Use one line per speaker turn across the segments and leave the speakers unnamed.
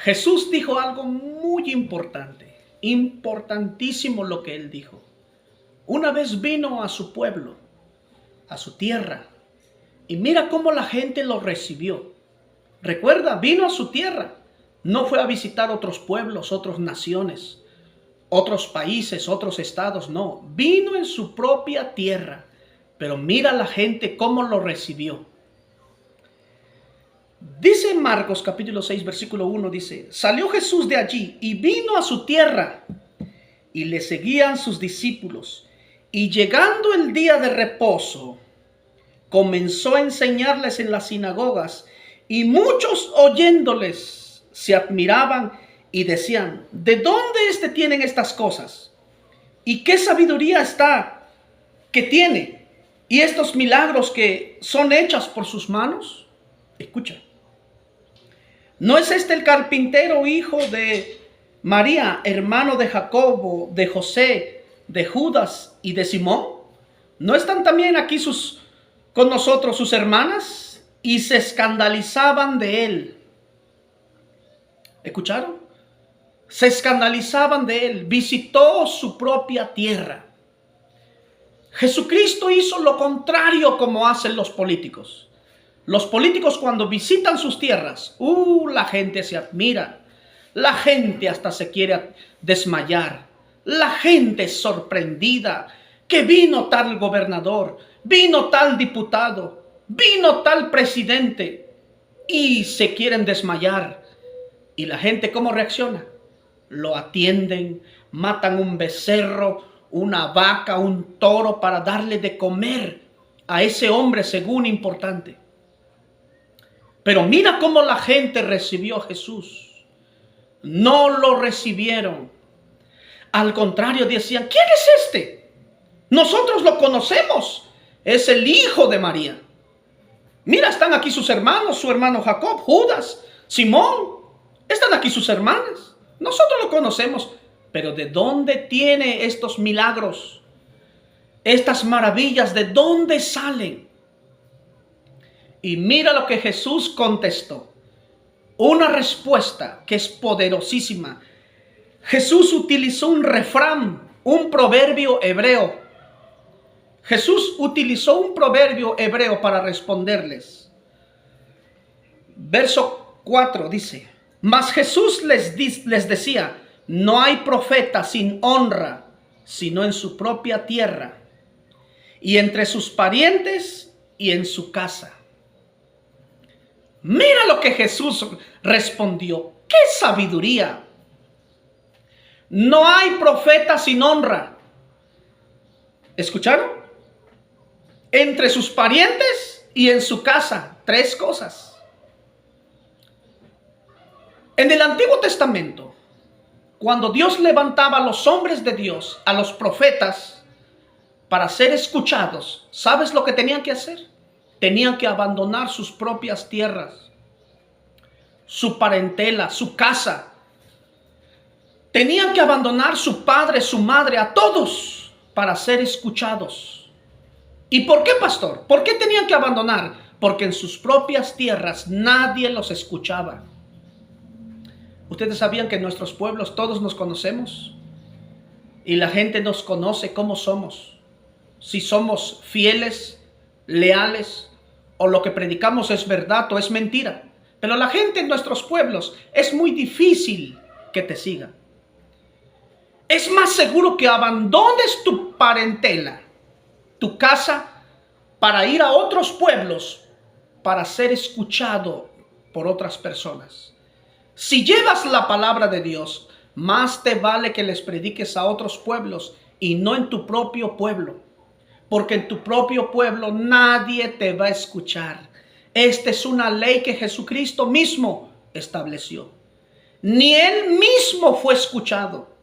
Jesús dijo algo muy importante, importantísimo lo que él dijo. Una vez vino a su pueblo, a su tierra, y mira cómo la gente lo recibió. Recuerda, vino a su tierra, no fue a visitar otros pueblos, otras naciones, otros países, otros estados, no. Vino en su propia tierra, pero mira la gente cómo lo recibió. Dice en Marcos capítulo 6, versículo 1, dice, salió Jesús de allí y vino a su tierra, y le seguían sus discípulos. Y llegando el día de reposo, comenzó a enseñarles en las sinagogas, y muchos oyéndoles se admiraban y decían, ¿de dónde tienen estas cosas? ¿Y qué sabiduría está que tiene? ¿Y estos milagros que son hechas por sus manos? Escucha. ¿No es este el carpintero, hijo de María, hermano de Jacobo, de José, de Judas y de Simón? ¿No están también aquí con nosotros sus hermanas? Y se escandalizaban de él. ¿Escucharon? Se escandalizaban de él. Visitó su propia tierra. Jesucristo hizo lo contrario como hacen los políticos. Los políticos cuando visitan sus tierras, la gente se admira. La gente hasta se quiere desmayar. La gente es sorprendida que vino tal gobernador, vino tal diputado, vino tal presidente y se quieren desmayar. ¿Y la gente cómo reacciona? Lo atienden, matan un becerro, una vaca, un toro para darle de comer a ese hombre según importante. Pero mira cómo la gente recibió a Jesús. No lo recibieron. Al contrario, decían, ¿quién es este? Nosotros lo conocemos. Es el hijo de María. Mira, están aquí sus hermanos, su hermano Jacob, Judas, Simón. Están aquí sus hermanas. Nosotros lo conocemos. Pero ¿de dónde tiene estos milagros? Estas maravillas, ¿de dónde salen? Y mira lo que Jesús contestó. Una respuesta que es poderosísima. Jesús utilizó un refrán, un proverbio hebreo. Jesús utilizó un proverbio hebreo para responderles. Verso 4 dice, mas Jesús les decía, no hay profeta sin honra, sino en su propia tierra, y entre sus parientes y en su casa. Mira lo que Jesús respondió. ¡Qué sabiduría! No hay profeta sin honra. ¿Escucharon? Entre sus parientes y en su casa. 3 cosas. En el Antiguo Testamento, cuando Dios levantaba a los hombres de Dios, a los profetas, para ser escuchados, ¿sabes lo que tenían que hacer? Tenían que abandonar sus propias tierras, su parentela, su casa. Tenían que abandonar su padre, su madre, a todos para ser escuchados. ¿Y por qué, pastor? ¿Por qué tenían que abandonar? Porque en sus propias tierras nadie los escuchaba. ¿Ustedes sabían que en nuestros pueblos todos nos conocemos? Y la gente nos conoce cómo somos. Si somos fieles, leales, o lo que predicamos es verdad o es mentira. Pero la gente en nuestros pueblos es muy difícil que te siga. Es más seguro que abandones tu parentela, tu casa, para ir a otros pueblos, para ser escuchado por otras personas. Si llevas la palabra de Dios, más te vale que les prediques a otros pueblos y no en tu propio pueblo. Porque en tu propio pueblo nadie te va a escuchar. Esta es una ley que Jesucristo mismo estableció. Ni él mismo fue escuchado.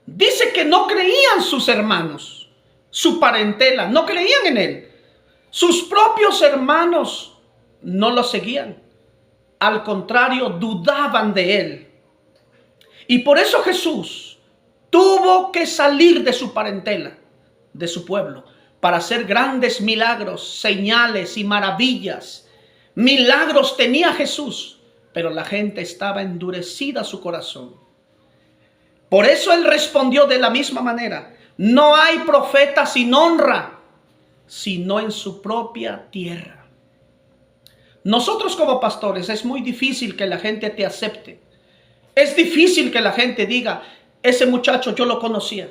Dice que no creían sus hermanos, su parentela, no creían en él. Sus propios hermanos no lo seguían. Al contrario, dudaban de él. Y por eso Jesús tuvo que salir de su parentela, de su pueblo, para hacer grandes milagros, señales y maravillas. Milagros tenía Jesús, pero la gente estaba endurecida su corazón. Por eso él respondió de la misma manera: no hay profeta sin honra, sino en su propia tierra. Nosotros como pastores es muy difícil que la gente te acepte. Es difícil que la gente diga: ese muchacho yo lo conocía.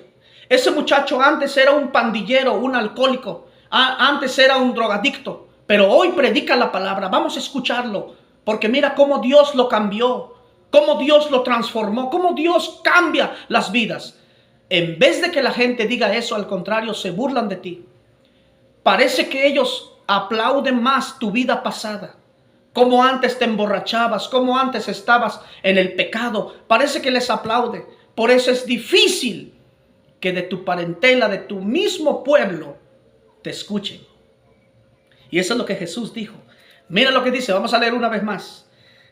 Ese muchacho antes era un pandillero, un alcohólico. Antes era un drogadicto. Pero hoy predica la palabra. Vamos a escucharlo. Porque mira cómo Dios lo cambió. Cómo Dios lo transformó. Cómo Dios cambia las vidas. En vez de que la gente diga eso, al contrario, se burlan de ti. Parece que ellos aplauden más tu vida pasada. Cómo antes te emborrachabas, cómo antes estabas en el pecado. Parece que les aplaude. Por eso es difícil que de tu parentela, de tu mismo pueblo, te escuchen. Y eso es lo que Jesús dijo. Mira lo que dice, vamos a leer una vez más.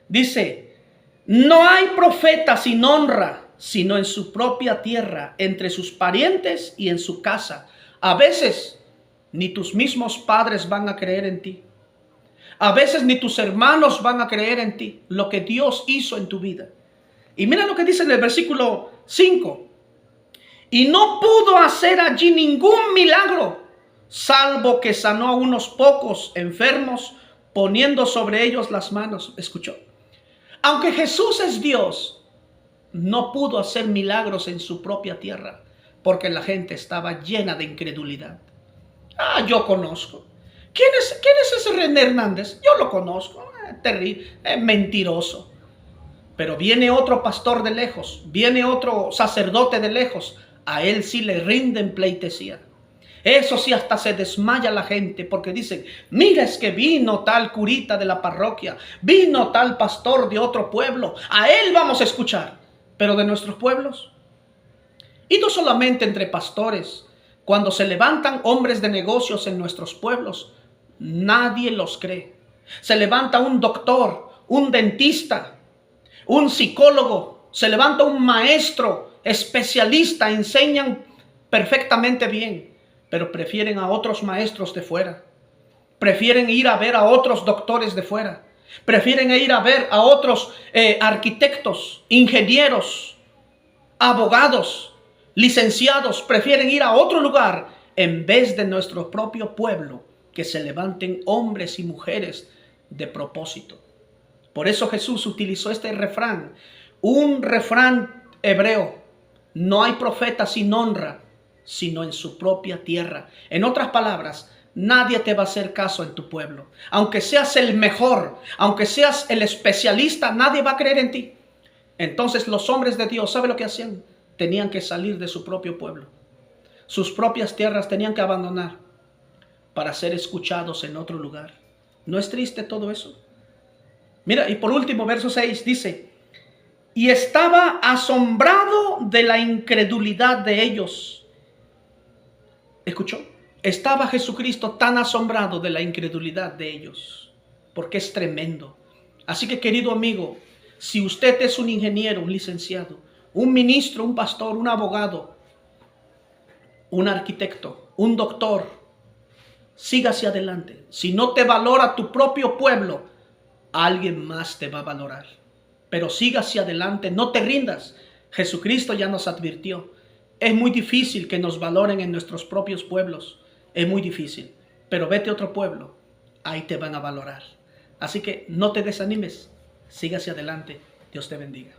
Dice: no hay profeta sin honra, sino en su propia tierra, entre sus parientes y en su casa. A veces ni tus mismos padres van a creer en ti. A veces ni tus hermanos van a creer en ti, lo que Dios hizo en tu vida. Y mira lo que dice en el versículo 5. Y no pudo hacer allí ningún milagro, salvo que sanó a unos pocos enfermos, poniendo sobre ellos las manos. ¿Escuchó? Aunque Jesús es Dios, no pudo hacer milagros en su propia tierra, porque la gente estaba llena de incredulidad. Yo conozco. ¿Quién es ese René Hernández? Yo lo conozco. Terrible, mentiroso. Pero viene otro pastor de lejos, viene otro sacerdote de lejos. A él sí le rinden pleitesía. Eso sí, hasta se desmaya la gente porque dicen: mira, es que vino tal curita de la parroquia, vino tal pastor de otro pueblo, a él vamos a escuchar. Pero de nuestros pueblos. Y no solamente entre pastores. Cuando se levantan hombres de negocios en nuestros pueblos, nadie los cree. Se levanta un doctor, un dentista, un psicólogo, se levanta un maestro, especialista, enseñan perfectamente bien, pero prefieren a otros maestros de fuera. Prefieren ir a ver a otros doctores de fuera. Prefieren ir a ver a otros arquitectos, ingenieros, abogados, licenciados. Prefieren ir a otro lugar en vez de nuestro propio pueblo, que se levanten hombres y mujeres de propósito. Por eso Jesús utilizó este refrán, un refrán hebreo: no hay profeta sin honra, sino en su propia tierra. En otras palabras, nadie te va a hacer caso en tu pueblo. Aunque seas el mejor, aunque seas el especialista, nadie va a creer en ti. Entonces los hombres de Dios, ¿sabe lo que hacían? Tenían que salir de su propio pueblo. Sus propias tierras tenían que abandonar para ser escuchados en otro lugar. ¿No es triste todo eso? Mira, y por último, verso 6 dice: y estaba asombrado de la incredulidad de ellos. ¿Escuchó? Estaba Jesucristo tan asombrado de la incredulidad de ellos, porque es tremendo. Así que, querido amigo, si usted es un ingeniero, un licenciado, un ministro, un pastor, un abogado, un arquitecto, un doctor, siga hacia adelante. Si no te valora tu propio pueblo, alguien más te va a valorar. Pero siga hacia adelante, no te rindas. Jesucristo ya nos advirtió. Es muy difícil que nos valoren en nuestros propios pueblos. Es muy difícil. Pero vete a otro pueblo, ahí te van a valorar. Así que no te desanimes, siga hacia adelante. Dios te bendiga.